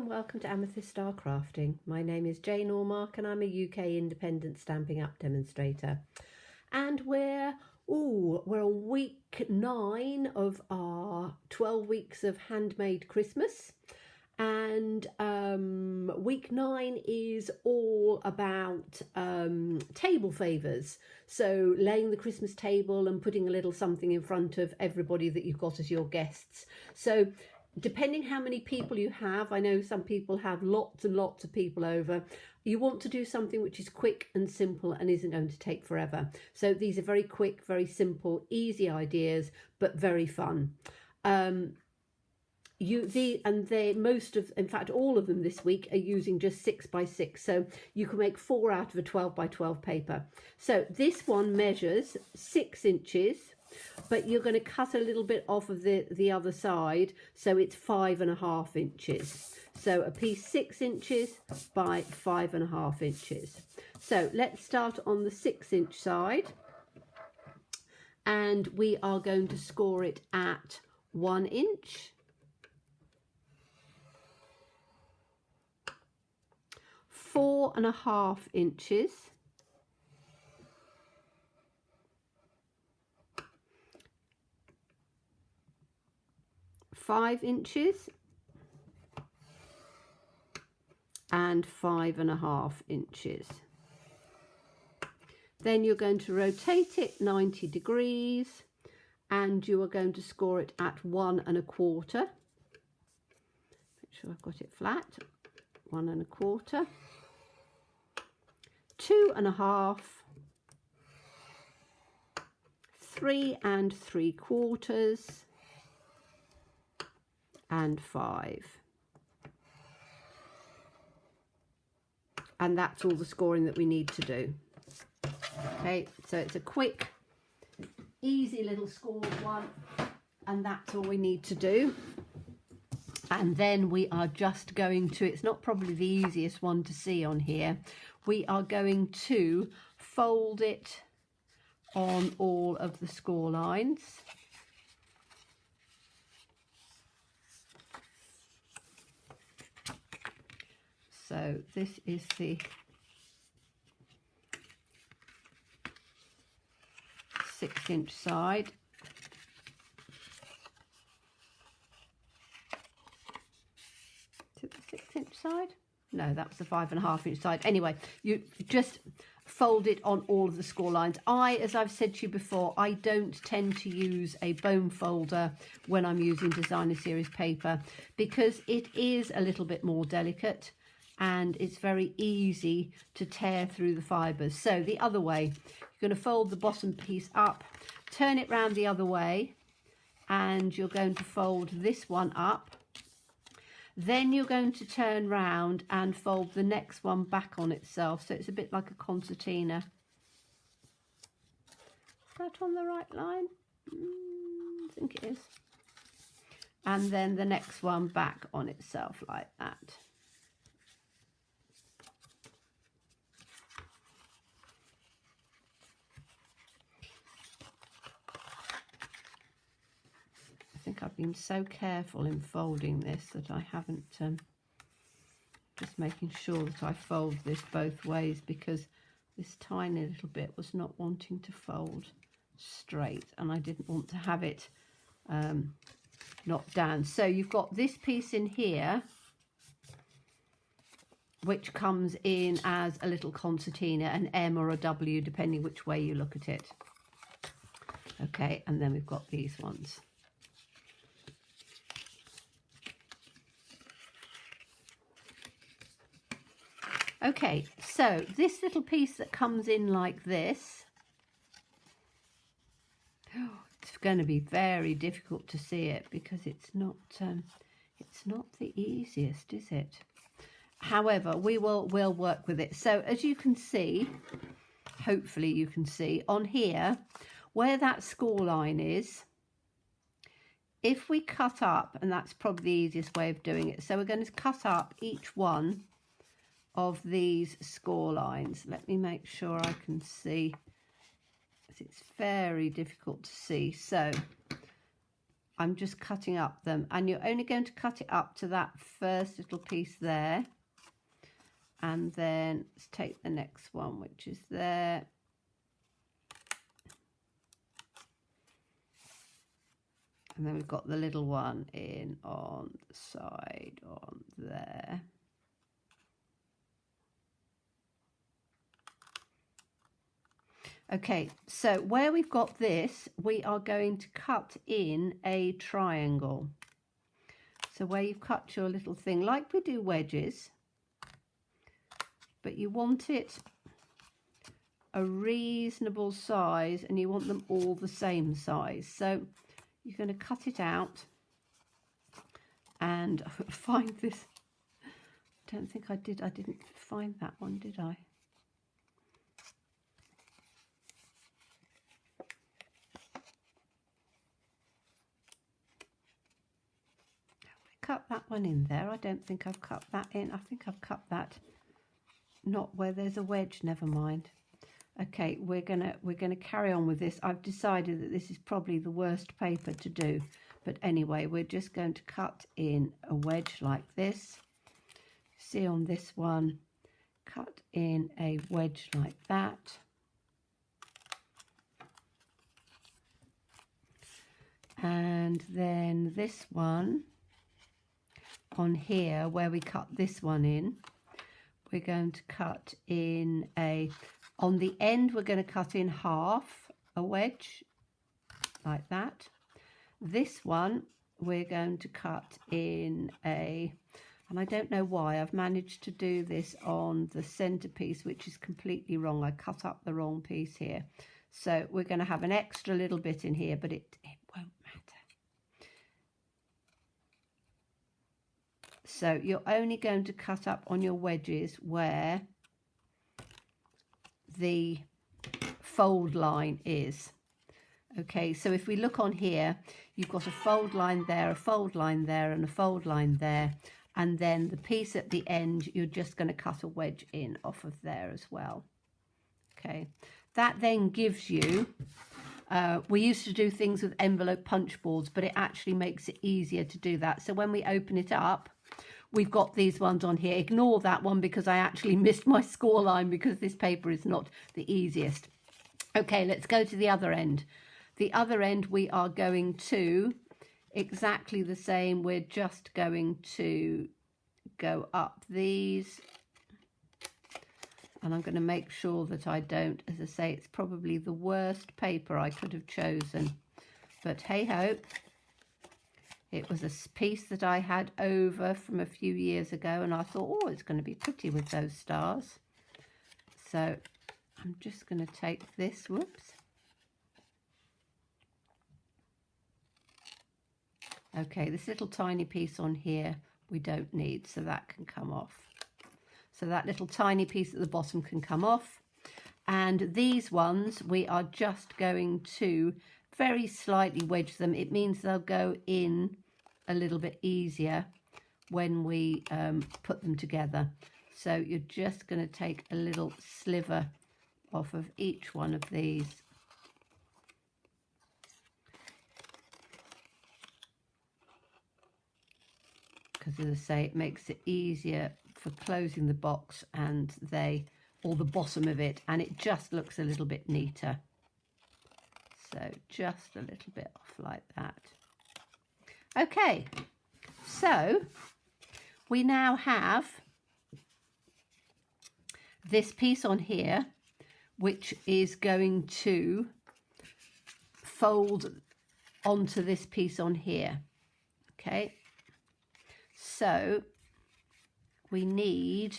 and welcome to Amethyst Star Crafting. My name is Jane Ormark and I'm a UK independent Stampin' Up demonstrator. And we're on week 9 of our 12 weeks of Handmade Christmas. And week 9 is all about table favours. So laying the Christmas table and putting a little something in front of everybody that you've got as your guests. So depending how many people you have, I know some people have lots and lots of people over, you want to do something which is quick and simple and isn't going to take forever. So these are very quick, very simple, easy ideas, but very fun. In fact, all of them this week are using just 6x6, so you can make 4 out of a 12x12 paper. So this one measures 6 inches, but you're going to cut a little bit off of the other side, so it's 5.5 inches. So a piece 6 inches by 5.5 inches. So let's start on the 6-inch side, and we are going to score it at 1 inch. 4.5 inches, 5 inches, and 5.5 inches. Then you're going to rotate it 90 degrees and you are going to score it at 1.25. Make sure I've got it flat. 1.25, 2.5, 3 3/4, and 5. And that's all the scoring that we need to do. Okay, so it's a quick, easy little scored one, and that's all we need to do. And then we are just going to, it's not probably the easiest one to see on here, we are going to fold it on all of the score lines. So this is the 6-inch side. Is it the 6-inch side? No, that's the 5.5-inch side. Anyway, you just fold it on all of the score lines. As I've said to you before, I don't tend to use a bone folder when I'm using designer series paper because it is a little bit more delicate and it's very easy to tear through the fibres. So the other way, you're going to fold the bottom piece up, turn it round the other way, and you're going to fold this one up. Then you're going to turn round and fold the next one back on itself. So it's a bit like a concertina. Is that on the right line? I think it is. And then the next one back on itself like that. I think I've been so careful in folding this that I haven't, just making sure that I fold this both ways because this tiny little bit was not wanting to fold straight and I didn't want to have it knocked down. So you've got this piece in here which comes in as a little concertina, an M or a W depending which way you look at it. Okay, and then we've got these ones. Okay, so this little piece that comes in like this, it's going to be very difficult to see it because it's not the easiest, is it? However, we'll work with it. So as you can see, hopefully you can see on here where that score line is, if we cut up, and that's probably the easiest way of doing it, so we're going to cut up each one of these score lines. Let me make sure I can see. It's very difficult to see. So I'm just cutting up them, and you're only going to cut it up to that first little piece there, and then let's take the next one, which is there, and then we've got the little one in on the side on there. Okay, so where we've got this, we are going to cut in a triangle. So where you've cut your little thing, like we do wedges, but you want it a reasonable size, and you want them all the same size. So you're going to cut it out, and find this. I don't think I did. I didn't find that one, did I? Cut that one in there. I don't think I've cut that in. I think I've cut that not where there's a wedge. Never mind. Okay, we're gonna carry on with this. I've decided that this is probably the worst paper to do, but anyway, we're just going to cut in a wedge like this. See on this one, cut in a wedge like that. And then this one on here, where we cut this one in, we're going to cut in a, on the end we're going to cut in half a wedge like that. This one we're going to cut in a, and I don't know why I've managed to do this on the centerpiece, which is completely wrong. I cut up the wrong piece here. So we're going to have an extra little bit in here, but it won't matter. So you're only going to cut up on your wedges where the fold line is. Okay, so if we look on here, you've got a fold line there, a fold line there, and a fold line there. And then the piece at the end, you're just going to cut a wedge in off of there as well. Okay, that then gives you, we used to do things with envelope punch boards, but it actually makes it easier to do that. So when we open it up, we've got these ones on here. Ignore that one because I actually missed my score line because this paper is not the easiest. Okay, let's go to the other end. The other end, we are going to exactly the same. We're just going to go up these. And I'm going to make sure that I don't, as I say, it's probably the worst paper I could have chosen. But hey ho. It was a piece that I had over from a few years ago, and I thought, oh, it's going to be pretty with those stars. So I'm just going to take this, whoops. Okay, this little tiny piece on here we don't need, so that can come off. So that little tiny piece at the bottom can come off. And these ones, we are just going to very slightly wedge them. It means they'll go in a little bit easier when we put them together. So you're just going to take a little sliver off of each one of these. Because as I say, it makes it easier for closing the box and or the bottom of it, and it just looks a little bit neater. So just a little bit off like that. Okay, so we now have this piece on here, which is going to fold onto this piece on here. Okay, so we need,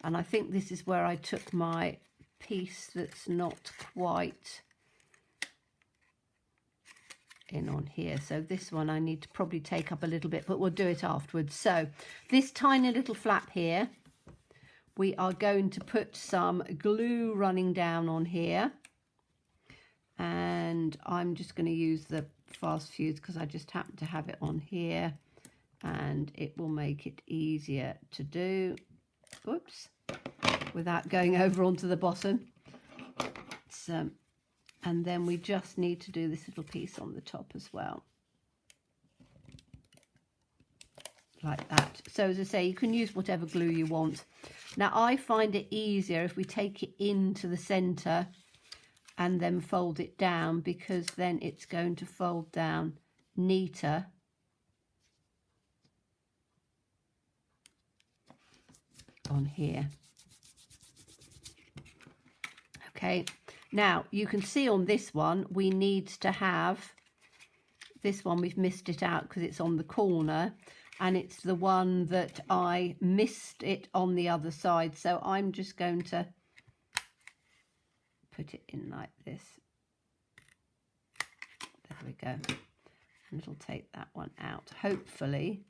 and I think this is where I took my piece that's not quite in on here. So this one I need to probably take up a little bit, but we'll do it afterwards. So this tiny little flap here, we are going to put some glue running down on here. And I'm just going to use the fast fuse because I just happen to have it on here. And it will make it easier to do, whoops, without going over onto the bottom. It's And then we just need to do this little piece on the top as well. Like that. So as I say, you can use whatever glue you want. Now I find it easier if we take it into the center and then fold it down, because then it's going to fold down neater. On here. Okay, now you can see on this one we need to have this one. We've missed it out because it's on the corner, and it's the one that I missed it on the other side. So I'm just going to put it in like this. There we go. And it'll take that one out. Hopefully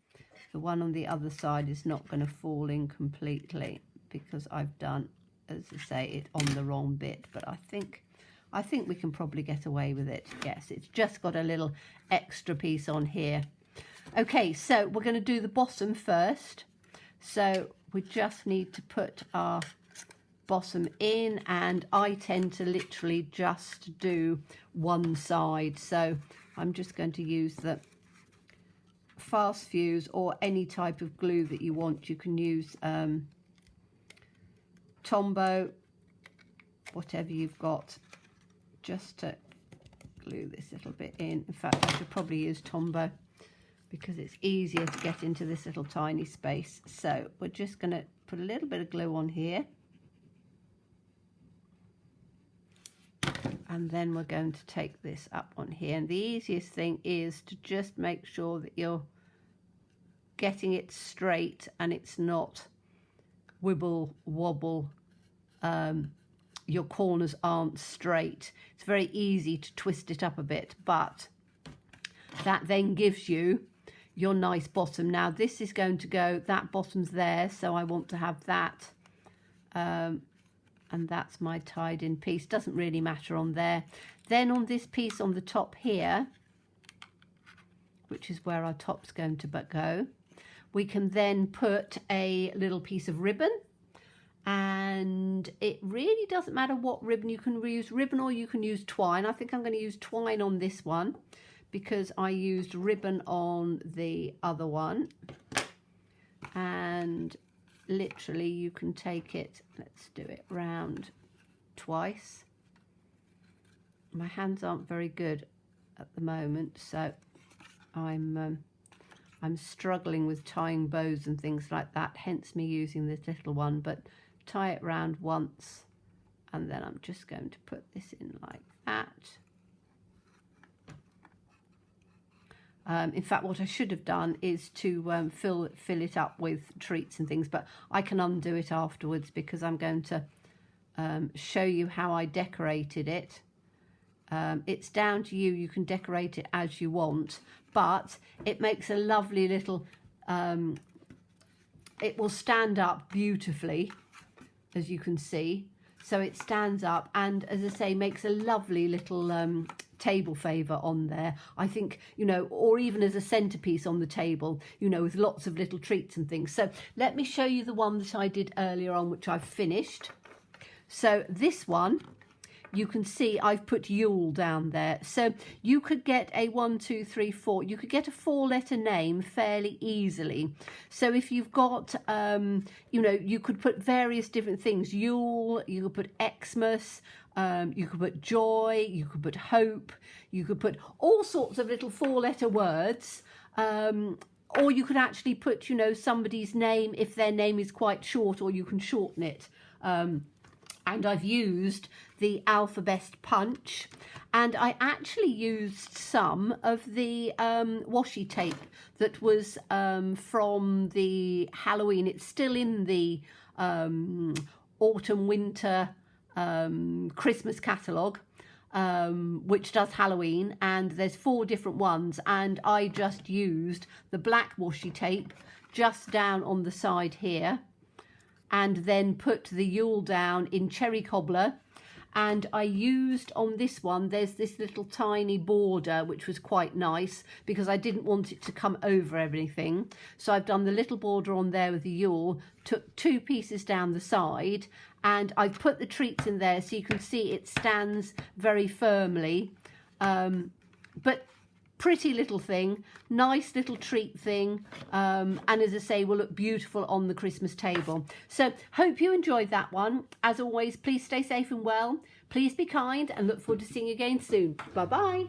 the one on the other side is not going to fall in completely, because I've done, as I say, it on the wrong bit. But I think we can probably get away with it. Yes, it's just got a little extra piece on here. Okay, so we're going to do the bottom first. So we just need to put our bottom in, and I tend to literally just do one side. So I'm just going to use the fast fuse or any type of glue that you want. You can use Tombow, whatever you've got, just to glue this little bit in. In fact, I should probably use Tombow because it's easier to get into this little tiny space. So we're just going to put a little bit of glue on here, and then we're going to take this up on here. And the easiest thing is to just make sure that you're getting it straight and it's not wibble wobble. Your corners aren't straight. It's very easy to twist it up a bit, but that then gives you your nice bottom. Now this is going to go, that bottom's there, so I want to have that, and that's my tied in piece. Doesn't really matter on there. Then on this piece on the top here, which is where our top's going to go, we can then put a little piece of ribbon, and it really doesn't matter what ribbon. You can use ribbon or you can use twine. I think I'm going to use twine on this one because I used ribbon on the other one. And literally you can take it, let's do it round twice. My hands aren't very good at the moment, so I'm struggling with tying bows and things like that, hence me using this little one. But tie it round once, and then I'm just going to put this in like that. In fact, what I should have done is to fill it up with treats and things, but I can undo it afterwards because I'm going to show you how I decorated it. It's down to you. You can decorate it as you want, but it makes a lovely little, it will stand up beautifully, as you can see. So it stands up and, as I say, makes a lovely little table favour on there. I think, you know, or even as a centrepiece on the table, you know, with lots of little treats and things. So let me show you the one that I did earlier on, which I've finished. So this one, you can see I've put Yule down there. So you could get a 1, 2, 3, 4. You could get a 4-letter name fairly easily. So if you've got, you know, you could put various different things. Yule, you could put Xmas, you could put joy, you could put hope, you could put all sorts of little 4-letter words. Or you could actually put, you know, somebody's name if their name is quite short, or you can shorten it. And I've used the alphabet punch, and I actually used some of the washi tape that was from the Halloween. It's still in the autumn winter Christmas catalogue, which does Halloween, and there's 4 different ones, and I just used the black washi tape just down on the side here, and then put the Yule down in cherry cobbler, and I used on this one, there's this little tiny border which was quite nice because I didn't want it to come over everything. So I've done the little border on there with the Yule, took 2 pieces down the side, and I've put the treats in there so you can see it stands very firmly. But pretty little thing, nice little treat thing, and as I say, will look beautiful on the Christmas table. So hope you enjoyed that one. As always, please stay safe and well, please be kind, and look forward to seeing you again soon. Bye bye.